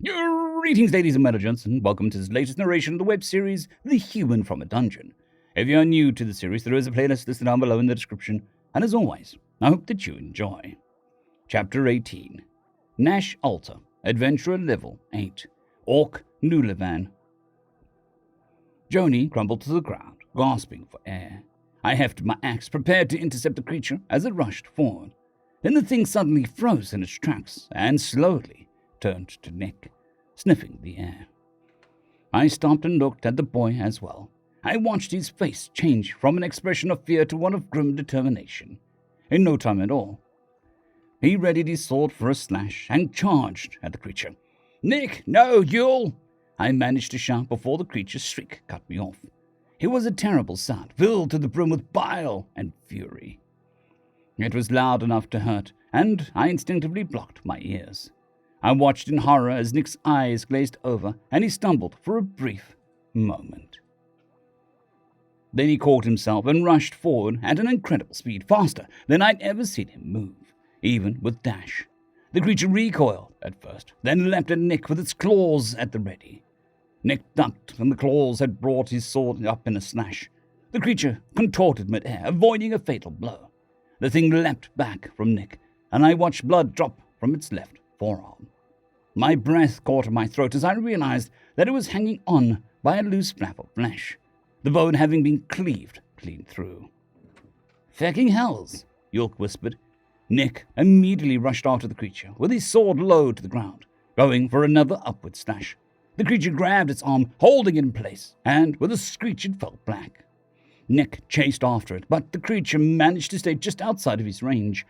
Greetings, ladies and gents, and welcome to this latest narration of the web series, The Human from a Dungeon. If you are new to the series, there is a playlist listed down below in the description, and as always, I hope that you enjoy. Chapter 18, Nash Altar, Adventurer Level 8, Orc Nulevan. Joni crumbled to the ground, gasping for air. I hefted my axe, prepared to intercept the creature as it rushed forward. Then the thing suddenly froze in its tracks and slowly turned to Nick, sniffing the air. I stopped and looked at the boy as well. I watched his face change from an expression of fear to one of grim determination. In no time at all, he readied his sword for a slash and charged at the creature. "Nick, no, Yule!" I managed to shout before the creature's shriek cut me off. It was a terrible sound, filled to the brim with bile and fury. It was loud enough to hurt, and I instinctively blocked my ears. I watched in horror as Nick's eyes glazed over, and he stumbled for a brief moment. Then he caught himself and rushed forward at an incredible speed, faster than I'd ever seen him move, even with dash. The creature recoiled at first, then leapt at Nick with its claws at the ready. Nick ducked, and the claws had brought his sword up in a slash. The creature contorted mid-air, avoiding a fatal blow. The thing leapt back from Nick, and I watched blood drop from its left forearm. My breath caught in my throat as I realized that it was hanging on by a loose flap of flesh, the bone having been cleaved clean through. "Fecking hells," Yulk whispered. Nick immediately rushed after the creature, with his sword low to the ground, going for another upward slash. The creature grabbed its arm, holding it in place, and with a screech it fell back. Nick chased after it, but the creature managed to stay just outside of his range,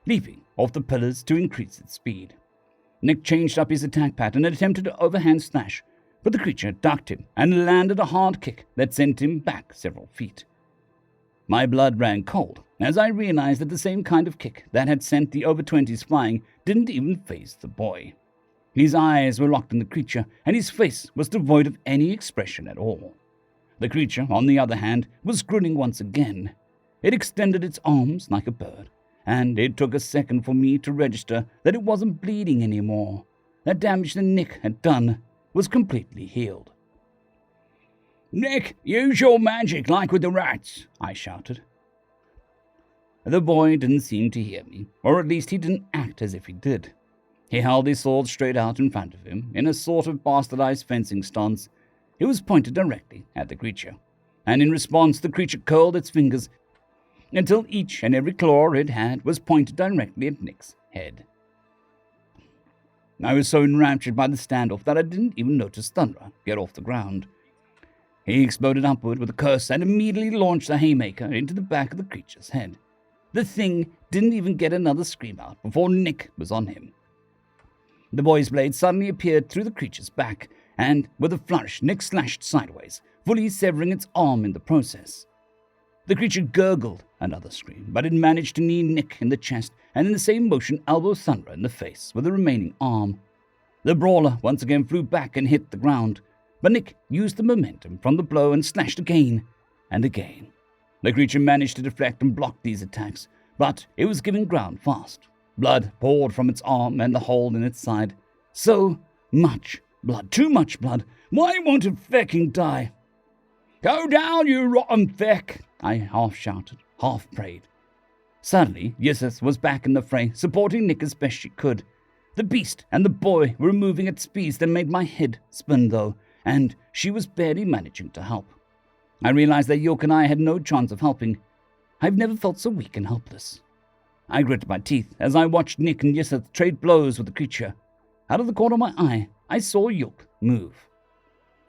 leaping off the pillars to increase its speed. Nick changed up his attack pattern and attempted to overhand slash, but the creature ducked him and landed a hard kick that sent him back several feet. My blood ran cold as I realized that the same kind of kick that had sent the over-20s flying didn't even faze the boy. His eyes were locked on the creature, and his face was devoid of any expression at all. The creature, on the other hand, was grinning once again. It extended its arms like a bird, and it took a second for me to register that it wasn't bleeding anymore. That damage that Nick had done was completely healed. "Nick, use your magic like with the rats," I shouted. The boy didn't seem to hear me, or at least he didn't act as if he did. He held his sword straight out in front of him, in a sort of bastardized fencing stance. It was pointed directly at the creature, and in response the creature curled its fingers until each and every claw it had was pointed directly at Nick's head. I was so enraptured by the standoff that I didn't even notice Thunder get off the ground. He exploded upward with a curse and immediately launched a haymaker into the back of the creature's head. The thing didn't even get another scream out before Nick was on him. The boy's blade suddenly appeared through the creature's back, and with a flourish, Nick slashed sideways, fully severing its arm in the process. The creature gurgled another scream, but it managed to knee Nick in the chest, and in the same motion elbow Thunder in the face with the remaining arm. The brawler once again flew back and hit the ground, but Nick used the momentum from the blow and slashed again and again. The creature managed to deflect and block these attacks, but it was giving ground fast. Blood poured from its arm and the hole in its side. So much blood, too much blood. Why won't it fecking die? "Go down, you rotten feck!" I half shouted, half prayed. Suddenly, Yisith was back in the fray, supporting Nick as best she could. The beast and the boy were moving at speeds that made my head spin, though, and she was barely managing to help. I realized that York and I had no chance of helping. I've never felt so weak and helpless. I gritted my teeth as I watched Nick and Yisith trade blows with the creature. Out of the corner of my eye, I saw York move.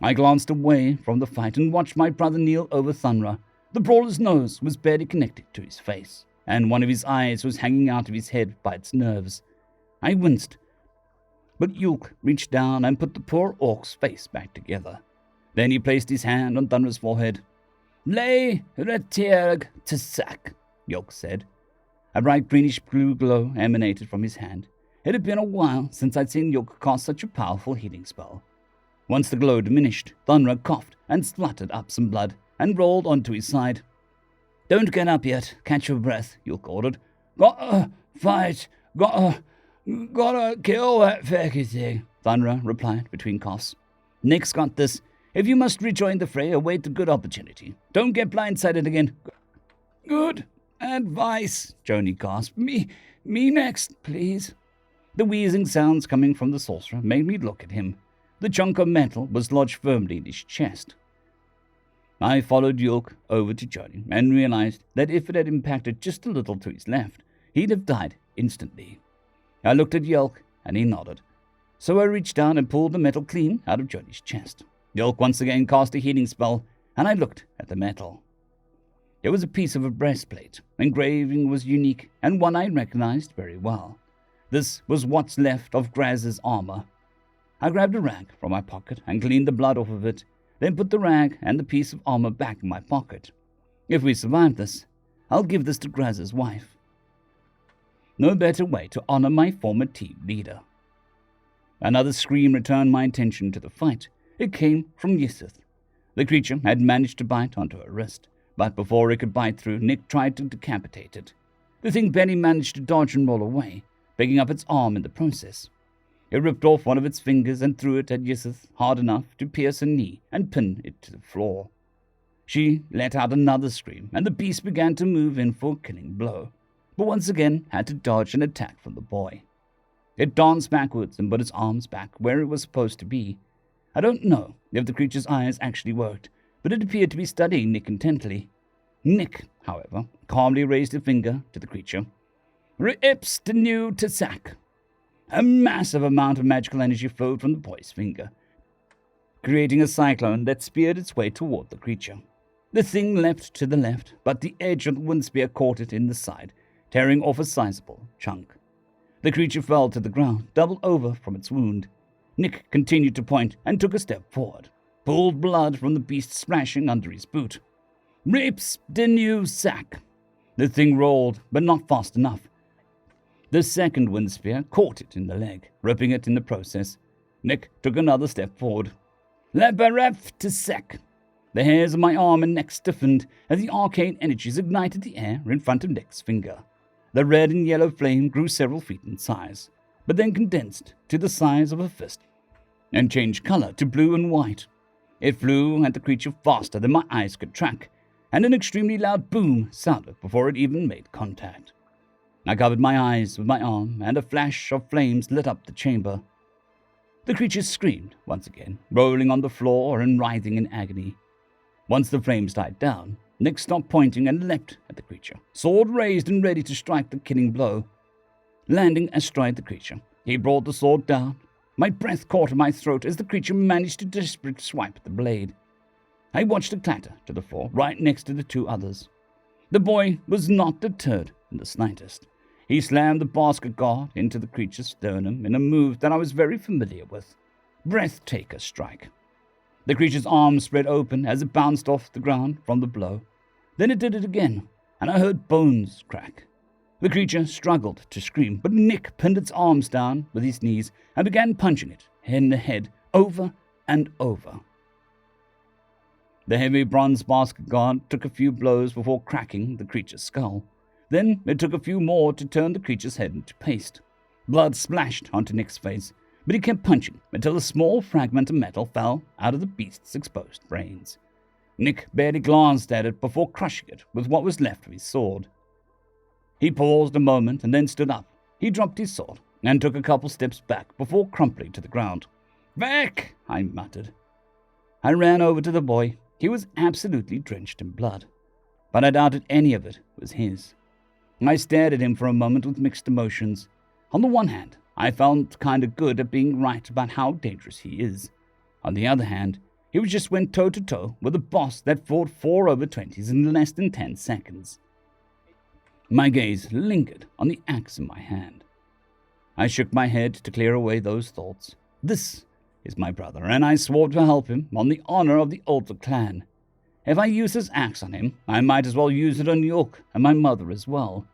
I glanced away from the fight and watched my brother kneel over Thunra. The brawler's nose was barely connected to his face, and one of his eyes was hanging out of his head by its nerves. I winced, but Yulk reached down and put the poor orc's face back together. Then he placed his hand on Thunra's forehead. "Lay retirg tsak," Yulk said. A bright greenish-blue glow emanated from his hand. It had been a while since I'd seen Yulk cast such a powerful healing spell. Once the glow diminished, Thunra coughed and spluttered up some blood and rolled onto his side. "Don't get up yet. Catch your breath," Yulk ordered. "Gotta fight. Gotta kill that fecky thing," Thunderer replied between coughs. Nick's got this. If you must rejoin the fray, await a good opportunity. Don't get blindsided again. Good advice, Joni gasped. Me next, please. The wheezing sounds coming from the sorcerer made me look at him. The chunk of metal was lodged firmly in his chest. I followed Yulk over to Joni and realized that if it had impacted just a little to his left, he'd have died instantly. I looked at Yulk and he nodded. So I reached down and pulled the metal clean out of Joni's chest. Yulk once again cast a healing spell, and I looked at the metal. It was a piece of a breastplate. Engraving was unique, and one I recognized very well. This was what's left of Graz's armor. I grabbed a rag from my pocket and cleaned the blood off of it, then put the rag and the piece of armor back in my pocket. If we survive this, I'll give this to Graz's wife. No better way to honor my former team leader. Another scream returned my attention to the fight. It came from Yusuf. The creature had managed to bite onto her wrist, but before it could bite through, Nick tried to decapitate it. The thing barely managed to dodge and roll away, picking up its arm in the process. It ripped off one of its fingers and threw it at Yusuf hard enough to pierce her knee and pin it to the floor. She let out another scream, and the beast began to move in for a killing blow, but once again had to dodge an attack from the boy. It danced backwards and put its arms back where it was supposed to be. I don't know if the creature's eyes actually worked, but it appeared to be studying Nick intently. Nick, however, calmly raised a finger to the creature. "Itsdirector to sack." A massive amount of magical energy flowed from the boy's finger, creating a cyclone that speared its way toward the creature. The thing leapt to the left, but the edge of the wind spear caught it in the side, tearing off a sizable chunk. The creature fell to the ground, doubled over from its wound. Nick continued to point and took a step forward, pulled blood from the beast splashing under his boot. "Itsdirector sack." The thing rolled, but not fast enough. The second wind spear caught it in the leg, ripping it in the process. Nick took another step forward. "Labaref to sack." The hairs of my arm and neck stiffened as the arcane energies ignited the air in front of Nick's finger. The red and yellow flame grew several feet in size, but then condensed to the size of a fist and changed color to blue and white. It flew at the creature faster than my eyes could track, and an extremely loud boom sounded before it even made contact. I covered my eyes with my arm, and a flash of flames lit up the chamber. The creature screamed once again, rolling on the floor and writhing in agony. Once the flames died down, Nick stopped pointing and leapt at the creature, sword raised and ready to strike the killing blow. Landing astride the creature, he brought the sword down. My breath caught in my throat as the creature managed to desperately swipe at the blade. I watched it clatter to the floor right next to the two others. The boy was not deterred in the slightest. He slammed the basket guard into the creature's sternum in a move that I was very familiar with. Breathtaker strike. The creature's arms spread open as it bounced off the ground from the blow. Then it did it again, and I heard bones crack. The creature struggled to scream, but Nick pinned its arms down with his knees and began punching it in the head over and over. The heavy bronze basket guard took a few blows before cracking the creature's skull. Then it took a few more to turn the creature's head into paste. Blood splashed onto Nick's face, but he kept punching until a small fragment of metal fell out of the beast's exposed brains. Nick barely glanced at it before crushing it with what was left of his sword. He paused a moment and then stood up. He dropped his sword and took a couple steps back before crumpling to the ground. "Back!" I muttered. I ran over to the boy. He was absolutely drenched in blood, but I doubted any of it was his. I stared at him for a moment with mixed emotions. On the one hand, I felt kind of good at being right about how dangerous he is. On the other hand, he just went toe-to-toe with a boss that fought 4 over 20s in less than 10 seconds. My gaze lingered on the axe in my hand. I shook my head to clear away those thoughts. This is my brother, and I swore to help him on the honor of the Alter clan. If I use this axe on him, I might as well use it on York and my mother as well.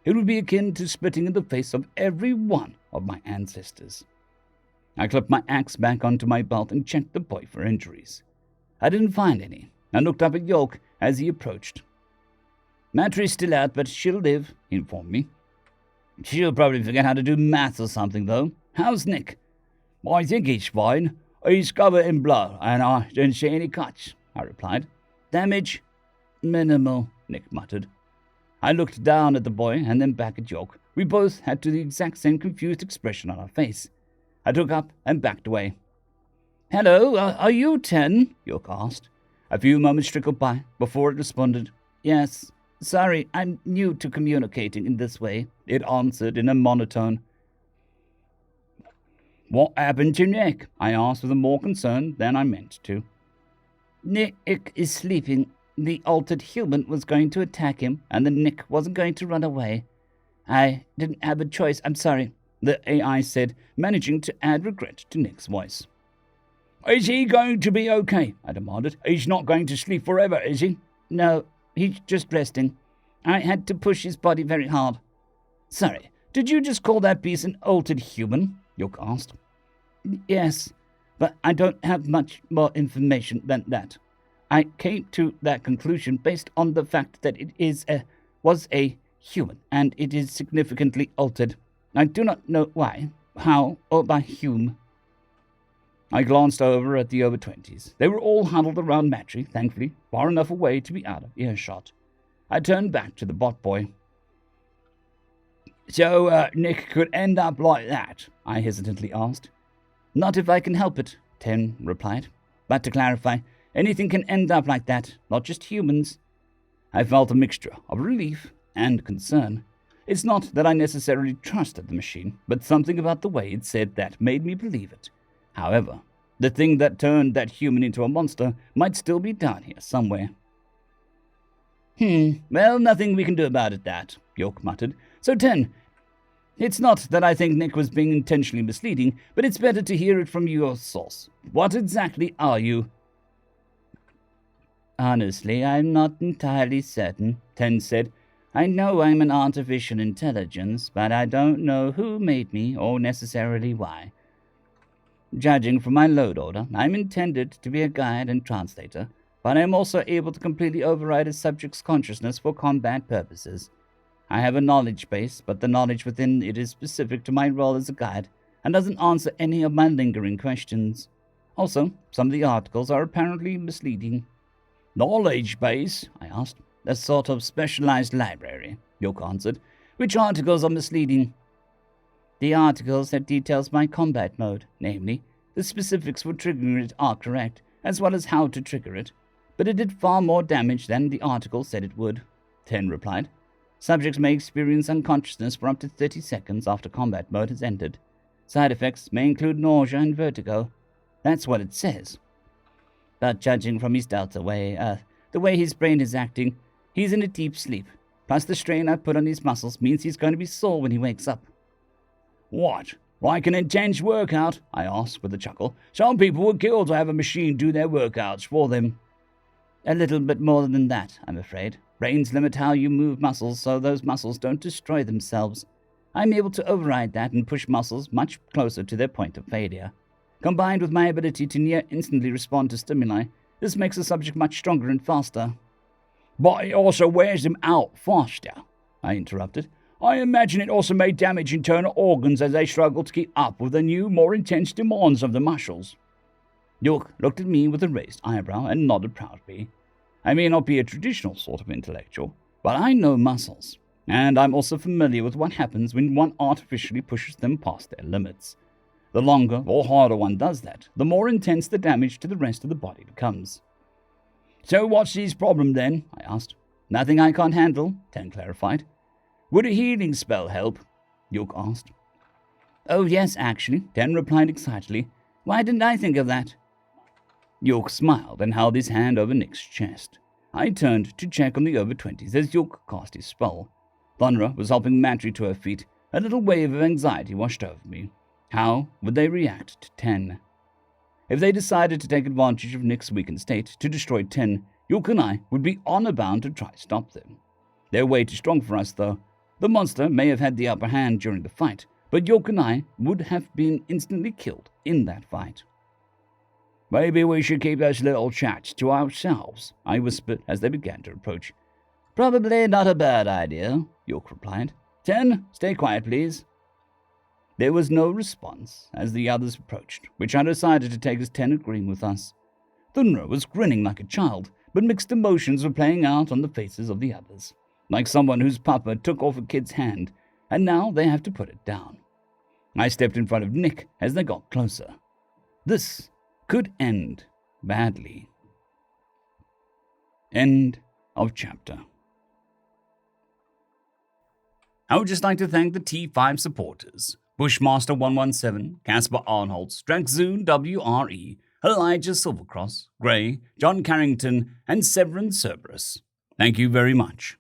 It would be akin to spitting in the face of every one of my ancestors. I clipped my axe back onto my belt and checked the boy for injuries. I didn't find any, and looked up at York as he approached. "Matri's still out, but she'll live," he informed me. "She'll probably forget how to do maths or something, though. How's Nick?" I think he's fine. He's covered in blood, and I didn't see any cuts, I replied. Damage? Minimal, Nick muttered. I looked down at the boy and then back at York. We both had the exact same confused expression on our face. I took up and backed away. Hello, are you 10? York asked. A few moments trickled by before it responded. Yes. Sorry, I'm new to communicating in this way, it answered in a monotone. What happened to Nick? I asked with more concern than I meant to. Nick is sleeping. The altered human was going to attack him, and the Nick wasn't going to run away. I didn't have a choice, I'm sorry, the AI said, managing to add regret to Nick's voice. Is he going to be okay? I demanded. He's not going to sleep forever, is he? No, he's just resting. I had to push his body very hard. Sorry, did you just call that beast an altered human? York asked. Yes, but I don't have much more information than that. I came to that conclusion based on the fact that it was a human, and it is significantly altered. I do not know why, how, or by whom. I glanced over at the over-20s. They were all huddled around Matry, thankfully, far enough away to be out of earshot. I turned back to the bot boy. So, Nick could end up like that? I hesitantly asked. Not if I can help it, Ten replied. But to clarify, anything can end up like that, not just humans. I felt a mixture of relief and concern. It's not that I necessarily trusted the machine, but something about the way it said that made me believe it. However, the thing that turned that human into a monster might still be down here somewhere. Well, nothing we can do about it, that, York muttered. So, Ten, it's not that I think Nick was being intentionally misleading, but it's better to hear it from your source. What exactly are you? Honestly, I'm not entirely certain, Ten said. I know I'm an artificial intelligence, but I don't know who made me or necessarily why. Judging from my load order, I'm intended to be a guide and translator, but I am also able to completely override a subject's consciousness for combat purposes. I have a knowledge base, but the knowledge within it is specific to my role as a guide and doesn't answer any of my lingering questions. Also, some of the articles are apparently misleading. Knowledge base? I asked. A sort of specialized library, York answered. Which articles are misleading? The articles that details my combat mode, namely, the specifics for triggering it are correct, as well as how to trigger it, but it did far more damage than the article said it would, Ten replied. Subjects may experience unconsciousness for up to 30 seconds after combat mode has ended. Side effects may include nausea and vertigo. That's what it says. But judging from his delta the way his brain is acting, he's in a deep sleep. Plus the strain I put on his muscles means he's going to be sore when he wakes up. What? Like an intense workout? I asked with a chuckle. Some people would kill to have a machine do their workouts for them. A little bit more than that, I'm afraid. Brains limit how you move muscles so those muscles don't destroy themselves. I'm able to override that and push muscles much closer to their point of failure. Combined with my ability to near instantly respond to stimuli, this makes the subject much stronger and faster. But it also wears them out faster, I interrupted. I imagine it also may damage internal organs as they struggle to keep up with the new, more intense demands of the muscles. York looked at me with a raised eyebrow and nodded proudly. I may not be a traditional sort of intellectual, but I know muscles, and I'm also familiar with what happens when one artificially pushes them past their limits. The longer or harder one does that, the more intense the damage to the rest of the body becomes. So what's his problem then? I asked. Nothing I can't handle, Ten clarified. Would a healing spell help? York asked. Oh yes, actually, Ten replied excitedly. Why didn't I think of that? York smiled and held his hand over Nick's chest. I turned to check on the over-20s as York cast his spell. Thunra was helping Matry to her feet. A little wave of anxiety washed over me. How would they react to 10? If they decided to take advantage of Nick's weakened state to destroy 10, York and I would be honor bound to try to stop them. They're way too strong for us, though. The monster may have had the upper hand during the fight, but York and I would have been instantly killed in that fight. Maybe we should keep those little chats to ourselves, I whispered as they began to approach. Probably not a bad idea, York replied. 10, stay quiet, please. There was no response as the others approached, which I decided to take as tenant green with us. Thunra was grinning like a child, but mixed emotions were playing out on the faces of the others, like someone whose papa took off a kid's hand, and now they have to put it down. I stepped in front of Nick as they got closer. This could end badly. End of chapter. I would just like to thank the T5 supporters: Bushmaster117, Casper Arnholtz, Dragzoon W.R.E, Elijah Silvercross, Gray, Jon Carrington, and Sevaren Serberous. Thank you very much.